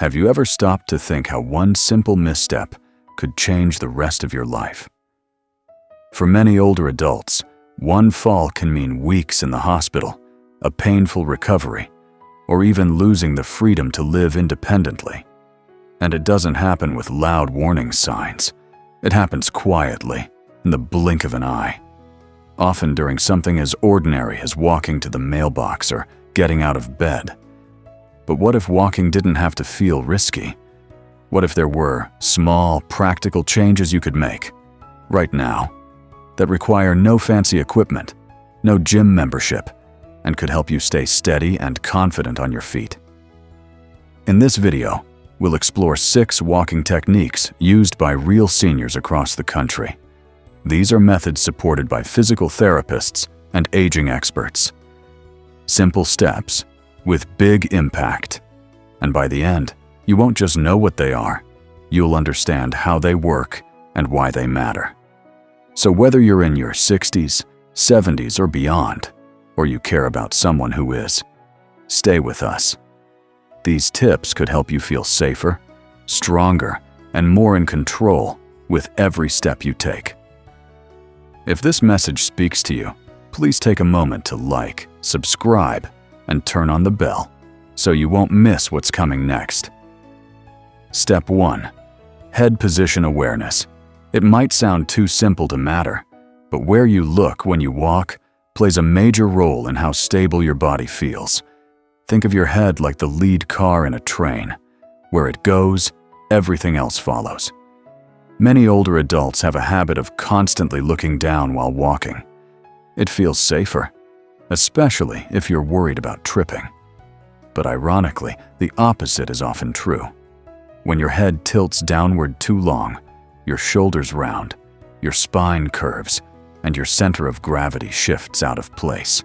Have you ever stopped to think how one simple misstep could change the rest of your life? For many older adults, one fall can mean weeks in the hospital, a painful recovery, or even losing the freedom to live independently. And it doesn't happen with loud warning signs. It happens quietly, in the blink of an eye. Often during something as ordinary as walking to the mailbox or getting out of bed. But what if walking didn't have to feel risky? What if there were small, practical changes you could make, right now, that require no fancy equipment, no gym membership, and could help you stay steady and confident on your feet? In this video, we'll explore 6 walking techniques used by real seniors across the country. These are methods supported by physical therapists and aging experts. Simple steps with big impact. And by the end, you won't just know what they are, you'll understand how they work and why they matter. So whether you're in your 60s, 70s, or beyond, or you care about someone who is, stay with us. These tips could help you feel safer, stronger, and more in control with every step you take. If this message speaks to you, please take a moment to like, subscribe, and turn on the bell so you won't miss what's coming next. Step 1. Head position awareness. It might sound too simple to matter, but where you look when you walk plays a major role in how stable your body feels. Think of your head like the lead car in a train. Where it goes, everything else follows. Many older adults have a habit of constantly looking down while walking. It feels safer, especially if you're worried about tripping. But ironically, the opposite is often true. When your head tilts downward too long, your shoulders round, your spine curves, and your center of gravity shifts out of place.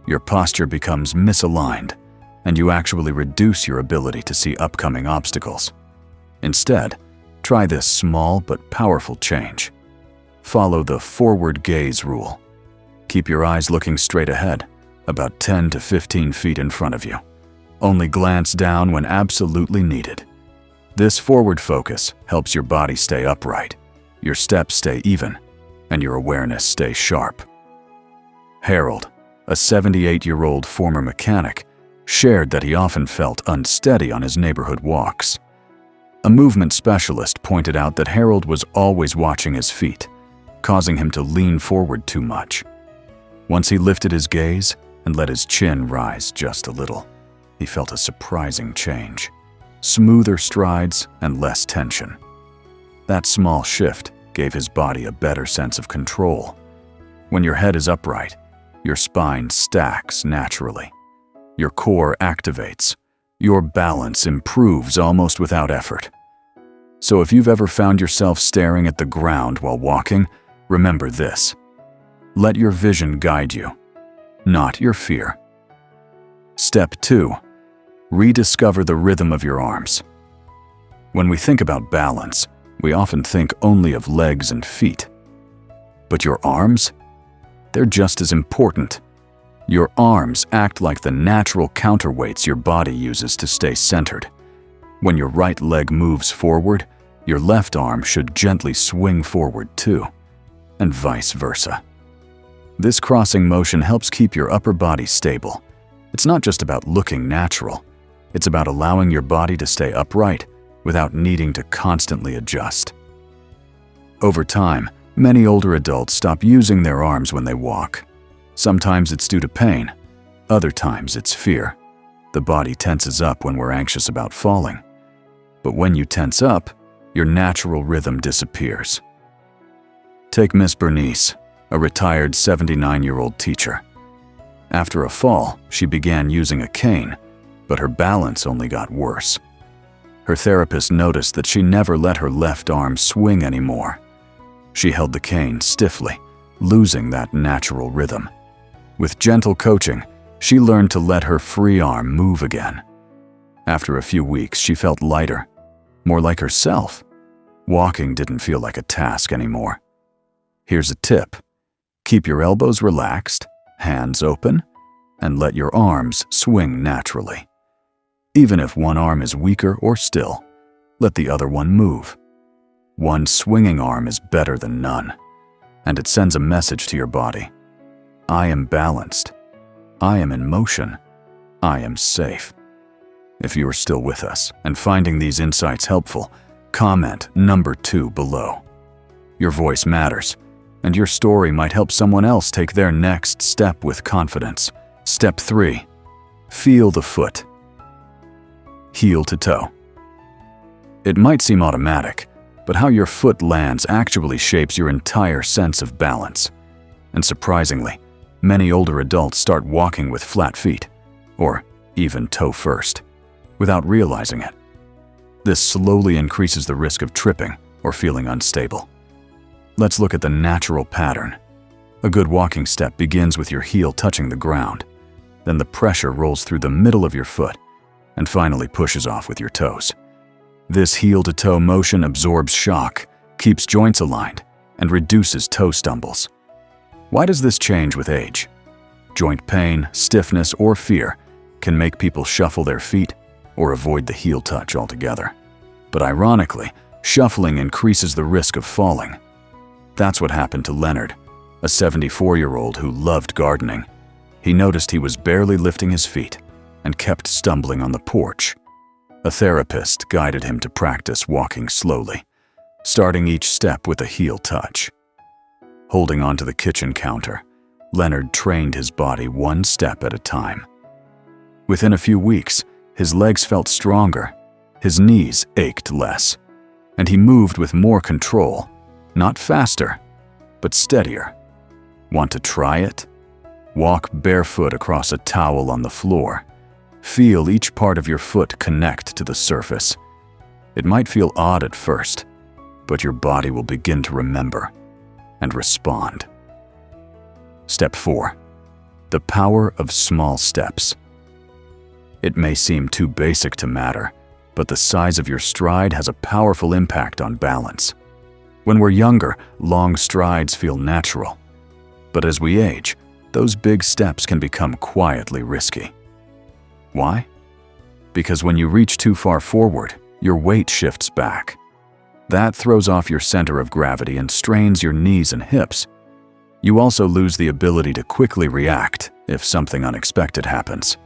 Your posture becomes misaligned, and you actually reduce your ability to see upcoming obstacles. Instead, try this small but powerful change. Follow the forward gaze rule. Keep your eyes looking straight ahead, about 10 to 15 feet in front of you. Only glance down when absolutely needed. This forward focus helps your body stay upright, your steps stay even, and your awareness stay sharp. Harold, a 78-year-old former mechanic, shared that he often felt unsteady on his neighborhood walks. A movement specialist pointed out that Harold was always watching his feet, causing him to lean forward too much. Once he lifted his gaze and let his chin rise just a little, he felt a surprising change. Smoother strides and less tension. That small shift gave his body a better sense of control. When your head is upright, your spine stacks naturally. Your core activates. Your balance improves almost without effort. So if you've ever found yourself staring at the ground while walking, remember this. Let your vision guide you, not your fear. Step 2. Rediscover the rhythm of your arms. When we think about balance, we often think only of legs and feet. But your arms? They're just as important. Your arms act like the natural counterweights your body uses to stay centered. When your right leg moves forward, your left arm should gently swing forward too, and vice versa. This crossing motion helps keep your upper body stable. It's not just about looking natural. It's about allowing your body to stay upright without needing to constantly adjust. Over time, many older adults stop using their arms when they walk. Sometimes it's due to pain, other times it's fear. The body tenses up when we're anxious about falling. But when you tense up, your natural rhythm disappears. Take Miss Bernice, a retired 79-year-old teacher. After a fall, she began using a cane, but her balance only got worse. Her therapist noticed that she never let her left arm swing anymore. She held the cane stiffly, losing that natural rhythm. With gentle coaching, she learned to let her free arm move again. After a few weeks, she felt lighter, more like herself. Walking didn't feel like a task anymore. Here's a tip. Keep your elbows relaxed, hands open, and let your arms swing naturally. Even if one arm is weaker or still, let the other one move. One swinging arm is better than none, and it sends a message to your body. I am balanced. I am in motion. I am safe. If you are still with us and finding these insights helpful, comment number 2 below. Your voice matters, and your story might help someone else take their next step with confidence. Step 3. Feel the foot. Heel to toe. It might seem automatic, but how your foot lands actually shapes your entire sense of balance. And surprisingly, many older adults start walking with flat feet, or even toe first, without realizing it. This slowly increases the risk of tripping or feeling unstable. Let's look at the natural pattern. A good walking step begins with your heel touching the ground. Then the pressure rolls through the middle of your foot and finally pushes off with your toes. This heel-to-toe motion absorbs shock, keeps joints aligned, and reduces toe stumbles. Why does this change with age? Joint pain, stiffness, or fear can make people shuffle their feet or avoid the heel touch altogether. But ironically, shuffling increases the risk of falling. That's what happened to Leonard, a 74-year-old who loved gardening. He noticed he was barely lifting his feet and kept stumbling on the porch. A therapist guided him to practice walking slowly, starting each step with a heel touch. Holding onto the kitchen counter, Leonard trained his body one step at a time. Within a few weeks, his legs felt stronger, his knees ached less, and he moved with more control, not faster, but steadier. Want to try it? Walk barefoot across a towel on the floor. Feel each part of your foot connect to the surface. It might feel odd at first, but your body will begin to remember and respond. Step 4. The power of small steps. It may seem too basic to matter, but the size of your stride has a powerful impact on balance. When we're younger, long strides feel natural. But as we age, those big steps can become quietly risky. Why? Because when you reach too far forward, your weight shifts back. That throws off your center of gravity and strains your knees and hips. You also lose the ability to quickly react if something unexpected happens.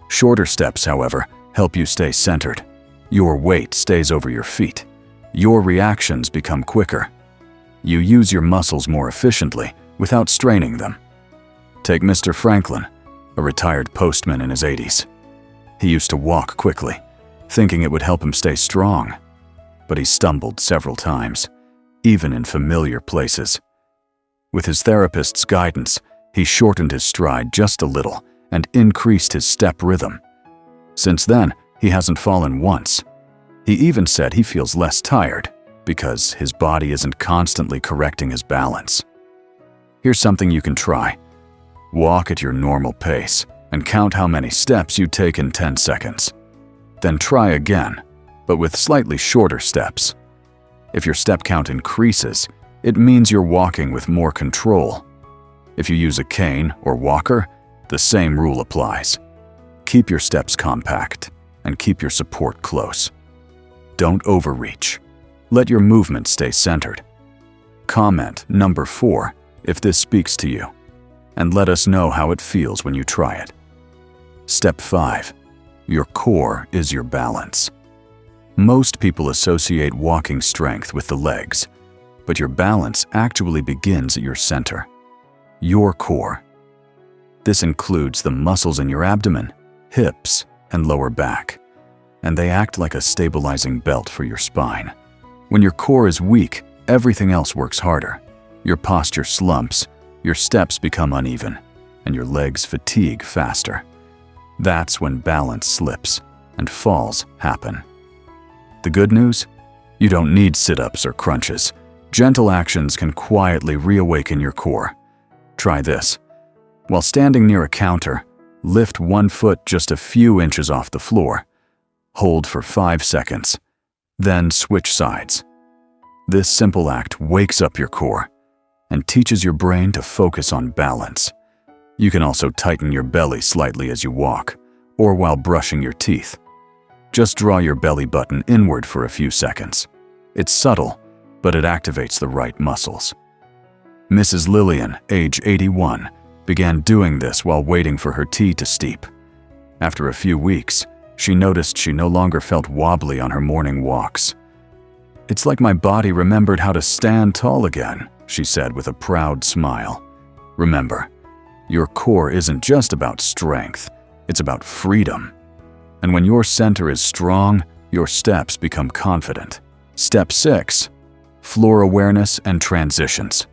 Shorter steps, however, help you stay centered. Your weight stays over your feet. Your reactions become quicker. You use your muscles more efficiently without straining them. Take Mr. Franklin, a retired postman in his 80s. He used to walk quickly, thinking it would help him stay strong. But he stumbled several times, even in familiar places. With his therapist's guidance, he shortened his stride just a little and increased his step rhythm. Since then, he hasn't fallen once. He even said he feels less tired because his body isn't constantly correcting his balance. Here's something you can try. Walk at your normal pace and count how many steps you take in 10 seconds. Then try again, but with slightly shorter steps. If your step count increases, it means you're walking with more control. If you use a cane or walker, the same rule applies. Keep your steps compact and keep your support close. Don't overreach. Let your movement stay centered. Comment number 4 if this speaks to you, and let us know how it feels when you try it. Step 5. Your core is your balance. Most people associate walking strength with the legs, but your balance actually begins at your center, your core. This includes the muscles in your abdomen, hips, and lower back, and they act like a stabilizing belt for your spine. When your core is weak, everything else works harder. Your posture slumps, your steps become uneven, and your legs fatigue faster. That's when balance slips and falls happen. The good news? You don't need sit-ups or crunches. Gentle actions can quietly reawaken your core. Try this. While standing near a counter, lift one foot just a few inches off the floor. Hold for 5 seconds. Then switch sides. This simple act wakes up your core and teaches your brain to focus on balance. You can also tighten your belly slightly as you walk or while brushing your teeth. Just draw your belly button inward for a few seconds. It's subtle, but it activates the right muscles. Mrs. Lillian, age 81, began doing this while waiting for her tea to steep. After a few weeks, she noticed she no longer felt wobbly on her morning walks. "It's like my body remembered how to stand tall again," she said with a proud smile. Remember, your core isn't just about strength, it's about freedom. And when your center is strong, your steps become confident. Step 6. Floor awareness and transitions.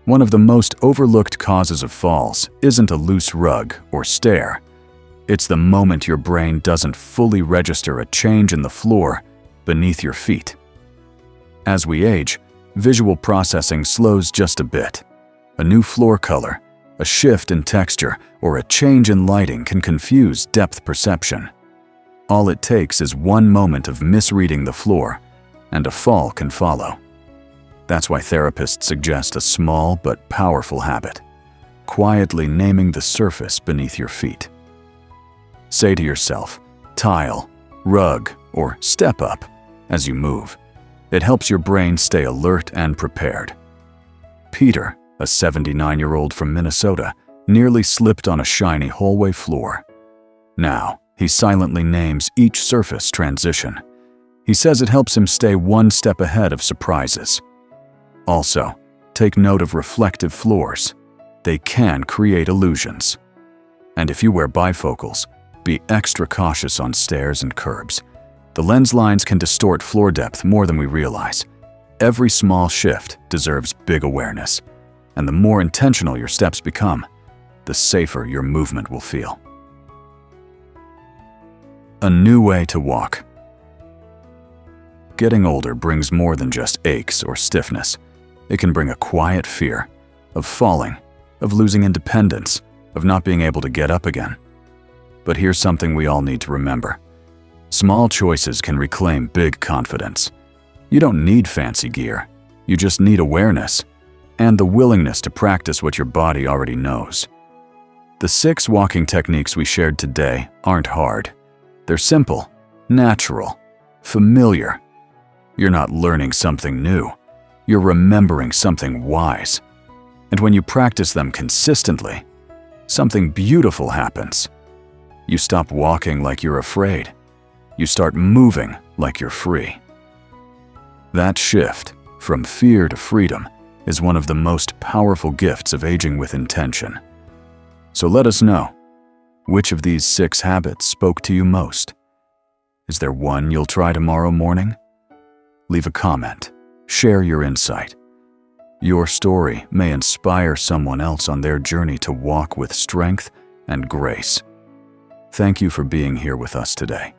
One of the most overlooked causes of falls isn't a loose rug or stair. It's the moment your brain doesn't fully register a change in the floor beneath your feet. As we age, visual processing slows just a bit. A new floor color, a shift in texture, or a change in lighting can confuse depth perception. All it takes is one moment of misreading the floor, and a fall can follow. That's why therapists suggest a small but powerful habit: quietly naming the surface beneath your feet. Say to yourself, tile, rug, or step up as you move. It helps your brain stay alert and prepared. Peter, a 79-year-old from Minnesota, nearly slipped on a shiny hallway floor. Now, he silently names each surface transition. He says it helps him stay one step ahead of surprises. Also, take note of reflective floors. They can create illusions. And if you wear bifocals, be extra cautious on stairs and curbs. The lens lines can distort floor depth more than we realize. Every small shift deserves big awareness, and the more intentional your steps become, the safer your movement will feel. A new way to walk. Getting older brings more than just aches or stiffness. It can bring a quiet fear of falling, of losing independence, of not being able to get up again. But here's something we all need to remember. Small choices can reclaim big confidence. You don't need fancy gear. You just need awareness and the willingness to practice what your body already knows. The 6 walking techniques we shared today aren't hard. They're simple, natural, familiar. You're not learning something new. You're remembering something wise. And when you practice them consistently, something beautiful happens. You stop walking like you're afraid. You start moving like you're free. That shift from fear to freedom is one of the most powerful gifts of aging with intention. So let us know, which of these 6 habits spoke to you most? Is there one you'll try tomorrow morning? Leave a comment. Share your insight. Your story may inspire someone else on their journey to walk with strength and grace. Thank you for being here with us today.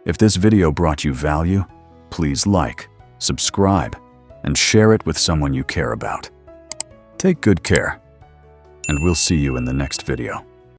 If this video brought you value, please like, subscribe, and share it with someone you care about. Take good care, and we'll see you in the next video.